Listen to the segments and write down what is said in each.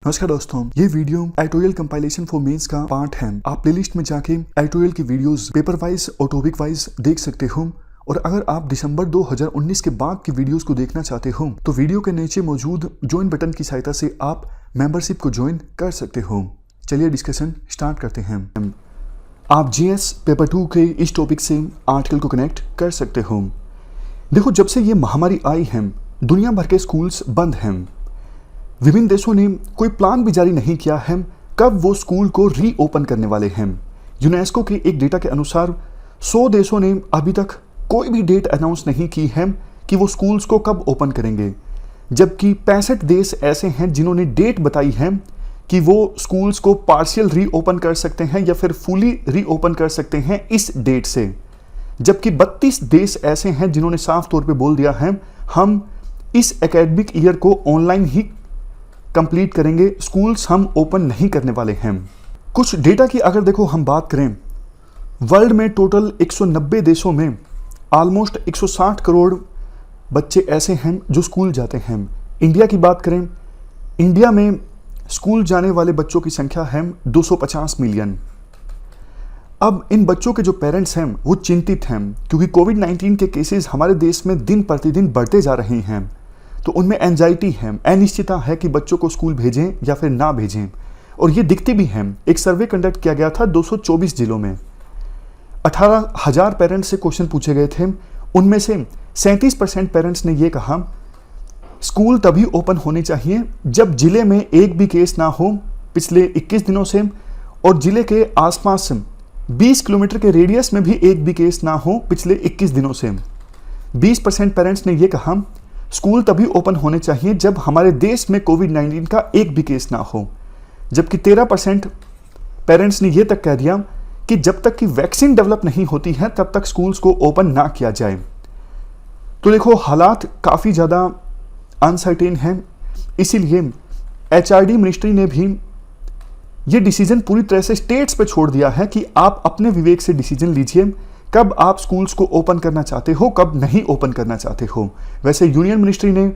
नमस्कार दोस्तों, ये video editorial compilation for mains का पार्ट है। आप प्लेलिस्ट में जाके एडिटोरियल की वीडियोस पेपर वाइज और टॉपिक वाइज देख सकते हो। और अगर आप दिसंबर 2019 के बाद की वीडियोस को देखना चाहते हो तो वीडियो के नीचे मौजूद ज्वाइन बटन की सहायता से आप मेंबरशिप को ज्वाइन कर सकते हो। चलिए डिस्कशन स्टार्ट करते हैं। आप जीएस पेपर 2 के इस टॉपिक से आर्टिकल को कनेक्ट कर सकते हो। देखो, जब से ये महामारी आई है दुनिया भर के स्कूल्स बंद हैं। विभिन्न देशों ने कोई प्लान भी जारी नहीं किया है कब वो स्कूल को रीओपन करने वाले हैं। यूनेस्को के एक डेटा के अनुसार 100 देशों ने अभी तक कोई भी डेट अनाउंस नहीं की है कि वो स्कूल्स को कब ओपन करेंगे, जबकि 65 देश ऐसे हैं जिन्होंने डेट बताई है कि वो स्कूल्स को पार्शियल रीओपन कर सकते हैं या फिर फुली रीओपन कर सकते हैं इस डेट से। जबकि 32 देश ऐसे हैं जिन्होंने साफ तौर पे बोल दिया है हम इस एकेडमिक ईयर को ऑनलाइन ही कंप्लीट करेंगे, स्कूल्स हम ओपन नहीं करने वाले हैं। कुछ डेटा की अगर देखो हम बात करें, वर्ल्ड में टोटल 190 देशों में ऑलमोस्ट 160 करोड़ बच्चे ऐसे हैं जो स्कूल जाते हैं। इंडिया की बात करें, इंडिया में स्कूल जाने वाले बच्चों की संख्या है 250 मिलियन। अब इन बच्चों के जो पेरेंट्स हैं वो चिंतित हैं क्योंकि कोविड-19 के केसेस हमारे देश में दिन प्रतिदिन बढ़ते जा रहे हैं। तो उनमें एंजाइटी है, अनिश्चितता है कि बच्चों को स्कूल भेजें या फिर ना भेजें। और ये दिखती भी है। एक सर्वे कंडक्ट किया गया था 224 जिलों में, 18,000 पेरेंट्स से क्वेश्चन पूछे गए थे। उनमें से 37% पेरेंट्स ने ये कहा स्कूल तभी ओपन होने चाहिए जब जिले में एक भी केस ना हो पिछले 21 दिनों से, और जिले के आसपास 20 किलोमीटर के रेडियस में भी एक भी केस ना हो पिछले 21 दिनों से। 20% पेरेंट्स ने ये कहा स्कूल तभी ओपन होने चाहिए जब हमारे देश में कोविड-19 का एक भी केस ना हो, जबकि 13% पेरेंट्स ने यह तक कह दिया कि जब तक कि वैक्सीन डेवलप नहीं होती है तब तक स्कूल्स को ओपन ना किया जाए। तो देखो, हालात काफ़ी ज़्यादा अनसर्टेन हैं, इसीलिए एचआरडी मिनिस्ट्री ने भी ये डिसीजन पूरी तरह से स्टेट्स पे छोड़ दिया है कि आप अपने विवेक से डिसीजन लीजिए कब आप स्कूल्स को ओपन करना चाहते हो, कब नहीं ओपन करना चाहते हो। वैसे यूनियन मिनिस्ट्री ने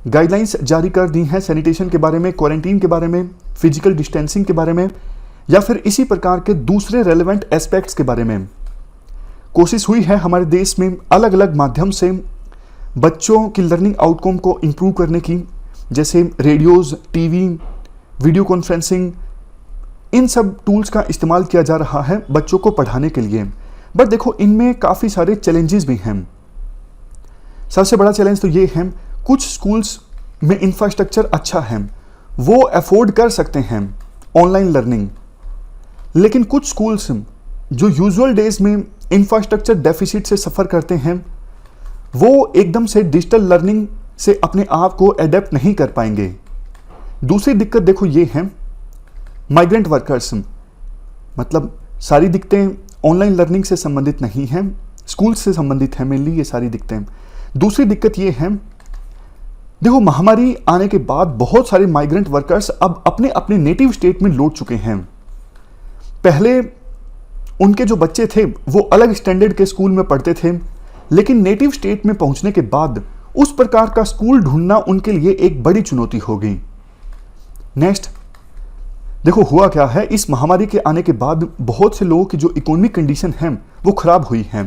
गाइडलाइंस जारी कर दी हैं सैनिटेशन के बारे में, क्वारंटीन के बारे में, फिजिकल डिस्टेंसिंग के बारे में, या फिर इसी प्रकार के दूसरे रेलेवेंट एस्पेक्ट्स के बारे में। कोशिश हुई है हमारे देश में अलग अलग माध्यम से बच्चों की लर्निंग आउटकम को इम्प्रूव करने की, जैसे रेडियोज़, टीवी, वीडियो कॉन्फ्रेंसिंग, इन सब टूल्स का इस्तेमाल किया जा रहा है बच्चों को पढ़ाने के लिए। बट देखो, इनमें काफ़ी सारे चैलेंजेस भी हैं। सबसे बड़ा चैलेंज तो ये है कुछ स्कूल्स में इंफ्रास्ट्रक्चर अच्छा है, वो अफोर्ड कर सकते हैं ऑनलाइन लर्निंग, लेकिन कुछ स्कूल्स जो यूजुअल डेज में इंफ्रास्ट्रक्चर डेफिसिट से सफ़र करते हैं वो एकदम से डिजिटल लर्निंग से अपने आप को एडेप्ट नहीं कर पाएंगे। दूसरी दिक्कत देखो ये है माइग्रेंट वर्कर्स, मतलब सारी दिक्कतें ऑनलाइन लर्निंग से संबंधित नहीं हैं, स्कूल से संबंधित है मेनली ये सारी दिक्कतें। दूसरी दिक्कत ये है, देखो महामारी आने के बाद बहुत सारे माइग्रेंट वर्कर्स अब अपने अपने नेटिव स्टेट में लौट चुके हैं। पहले उनके जो बच्चे थे वो अलग स्टैंडर्ड के स्कूल में पढ़ते थे, लेकिन नेटिव स्टेट में पहुंचने के बाद उस प्रकार का स्कूल ढूंढना उनके लिए एक बड़ी चुनौती हो गई। नेक्स्ट देखो, हुआ क्या है, इस महामारी के आने के बाद बहुत से लोगों की जो इकोनॉमिक कंडीशन है वो ख़राब हुई है।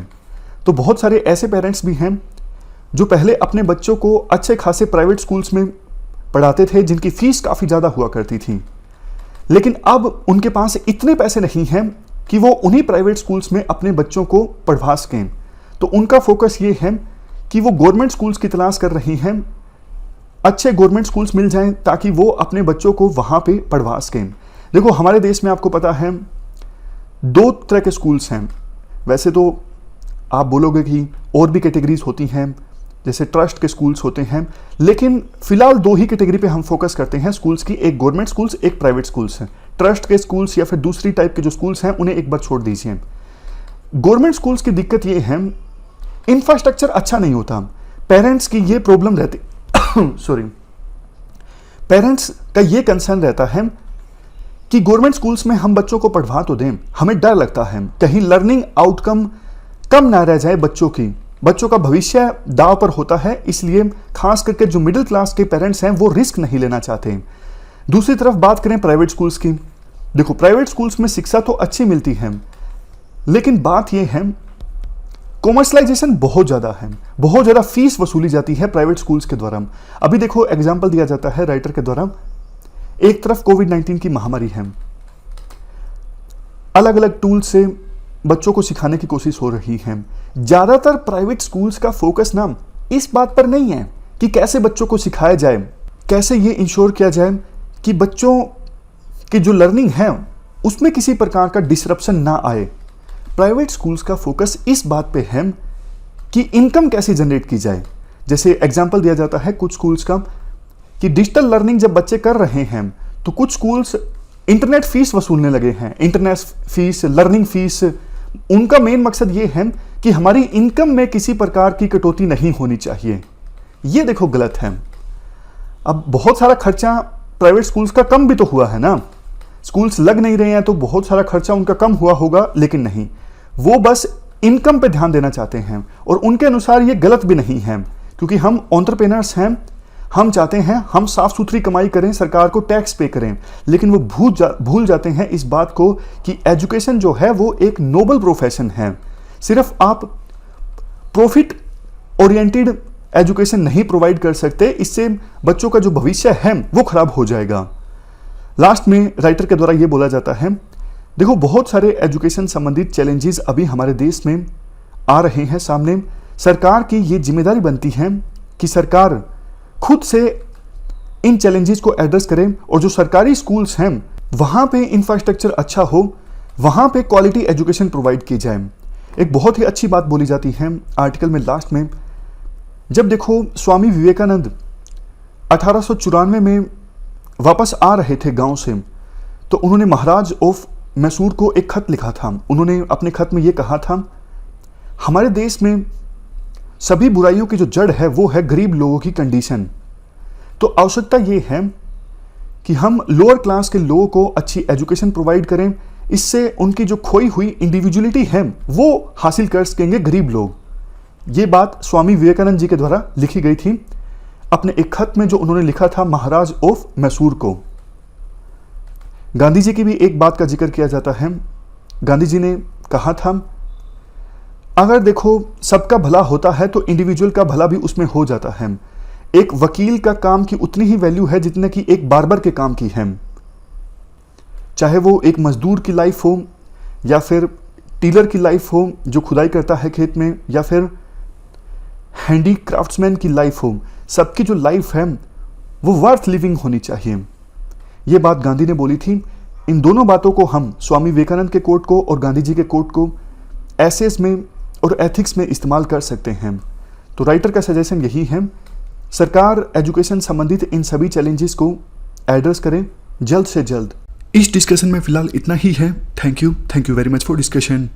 तो बहुत सारे ऐसे पेरेंट्स भी हैं जो पहले अपने बच्चों को अच्छे खासे प्राइवेट स्कूल्स में पढ़ाते थे जिनकी फ़ीस काफ़ी ज़्यादा हुआ करती थी, लेकिन अब उनके पास इतने पैसे नहीं हैं कि वो उन्हीं प्राइवेट स्कूल्स में अपने बच्चों को पढ़वा सकें। तो उनका फोकस ये है कि वो गवर्नमेंट स्कूल्स की तलाश कर रही हैं, अच्छे गवर्नमेंट स्कूल्स मिल जाएं ताकि वो अपने बच्चों को वहाँ पे पढ़वा सकें। देखो, हमारे देश में आपको पता है 2 तरह के स्कूल्स हैं। वैसे तो आप बोलोगे कि और भी कैटेगरीज होती हैं, जैसे ट्रस्ट के स्कूल्स होते हैं, लेकिन फिलहाल 2 ही कैटेगरी पे हम फोकस करते हैं स्कूल्स की, एक गवर्नमेंट स्कूल्स, एक प्राइवेट स्कूल्स हैं। ट्रस्ट के स्कूल्स या फिर दूसरी टाइप के जो स्कूल्स हैं उन्हें एक बार छोड़ दीजिए। गवर्नमेंट स्कूल्स की दिक्कत ये है इंफ्रास्ट्रक्चर अच्छा नहीं होता, पेरेंट्स की ये प्रॉब्लम रहती सॉरी, पेरेंट्स का ये कंसर्न रहता है कि गवर्नमेंट स्कूल्स में हम बच्चों को पढ़वा तो दें, हमें डर लगता है कहीं लर्निंग आउटकम कम ना रह जाए, बच्चों का भविष्य दांव पर होता है। इसलिए खास करके जो मिडिल क्लास के पेरेंट्स हैं वो रिस्क नहीं लेना चाहते। दूसरी तरफ बात करें प्राइवेट स्कूल्स की, देखो प्राइवेट स्कूल्स में शिक्षा तो अच्छी मिलती है, लेकिन बात यह है कॉमर्शलाइजेशन बहुत ज़्यादा है, बहुत ज़्यादा फीस वसूली जाती है प्राइवेट स्कूल्स के द्वारा। अभी देखो एग्जाम्पल दिया जाता है राइटर के द्वारा, एक तरफ कोविड-19 की महामारी है, अलग अलग टूल से बच्चों को सिखाने की कोशिश हो रही है। ज़्यादातर प्राइवेट स्कूल्स का फोकस ना इस बात पर नहीं है कि कैसे बच्चों को सिखाया जाए, कैसे ये इंश्योर किया जाए कि बच्चों की जो लर्निंग है उसमें किसी प्रकार का डिसरप्शन ना आए। प्राइवेट स्कूल्स का फोकस इस बात पे है कि इनकम कैसे जनरेट की जाए। जैसे एग्जांपल दिया जाता है कुछ स्कूल्स का कि डिजिटल लर्निंग जब बच्चे कर रहे हैं तो कुछ स्कूल्स इंटरनेट फीस वसूलने लगे हैं, इंटरनेट फीस, लर्निंग फीस। उनका मेन मकसद ये है कि हमारी इनकम में किसी प्रकार की कटौती नहीं होनी चाहिए। ये देखो गलत है। अब बहुत सारा खर्चा प्राइवेट स्कूल्स का कम भी तो हुआ है ना, स्कूल्स लग नहीं रहे हैं तो बहुत सारा खर्चा उनका कम हुआ होगा, लेकिन नहीं, वो बस इनकम पे ध्यान देना चाहते हैं और उनके अनुसार ये गलत भी नहीं है, क्योंकि हम एंटरप्रेन्योर्स हैं, हम चाहते हैं हम साफ सुथरी कमाई करें, सरकार को टैक्स पे करें, लेकिन वो भूल जाते हैं इस बात को कि एजुकेशन जो है वो एक नोबल प्रोफेशन है। सिर्फ आप प्रॉफिट ओरिएंटेड एजुकेशन नहीं प्रोवाइड कर सकते, इससे बच्चों का जो भविष्य है वो खराब हो जाएगा। लास्ट में राइटर के द्वारा ये बोला जाता है, देखो बहुत सारे एजुकेशन संबंधित चैलेंजेस अभी हमारे देश में आ रहे हैं सामने। सरकार की ये जिम्मेदारी बनती है कि सरकार खुद से इन चैलेंजेस को एड्रेस करें और जो सरकारी स्कूल्स हैं वहाँ पे इंफ्रास्ट्रक्चर अच्छा हो, वहाँ पे क्वालिटी एजुकेशन प्रोवाइड की जाए। एक बहुत ही अच्छी बात बोली जाती है आर्टिकल में लास्ट में, जब देखो स्वामी विवेकानंद 1894 में वापस आ रहे थे गांव से, तो उन्होंने महाराज ऑफ मैसूर को एक खत लिखा था। उन्होंने अपने खत में ये कहा था, हमारे देश में सभी बुराइयों की जो जड़ है वो है गरीब लोगों की कंडीशन। तो आवश्यकता ये है कि हम लोअर क्लास के लोगों को अच्छी एजुकेशन प्रोवाइड करें, इससे उनकी जो खोई हुई इंडिविजुअलिटी है वो हासिल कर सकेंगे गरीब लोग। ये बात स्वामी विवेकानंद जी के द्वारा लिखी गई थी अपने एक खत में जो उन्होंने लिखा था महाराज ऑफ मैसूर को। गांधी जी की भी एक बात का जिक्र किया जाता है। गांधी जी ने कहा था, अगर देखो सबका भला होता है तो इंडिविजुअल का भला भी उसमें हो जाता है। एक वकील का काम की उतनी ही वैल्यू है जितने की एक बार्बर के काम की है, चाहे वो एक मजदूर की लाइफ हो या फिर टीलर की लाइफ हो जो खुदाई करता है खेत में, या फिर हैंडी क्राफ्ट्समैन की लाइफ हो। सबकी जो लाइफ है वो वर्थ लिविंग होनी चाहिए। ये बात गांधी ने बोली थी। इन दोनों बातों को हम स्वामी विवेकानंद के कोट को और गांधी जी के कोट को एसेस में और एथिक्स में इस्तेमाल कर सकते हैं। तो राइटर का सजेशन यही है, सरकार एजुकेशन संबंधित इन सभी चैलेंजेस को एड्रेस करें जल्द से जल्द। इस डिस्कशन में फिलहाल इतना ही है। Thank you very much for discussion.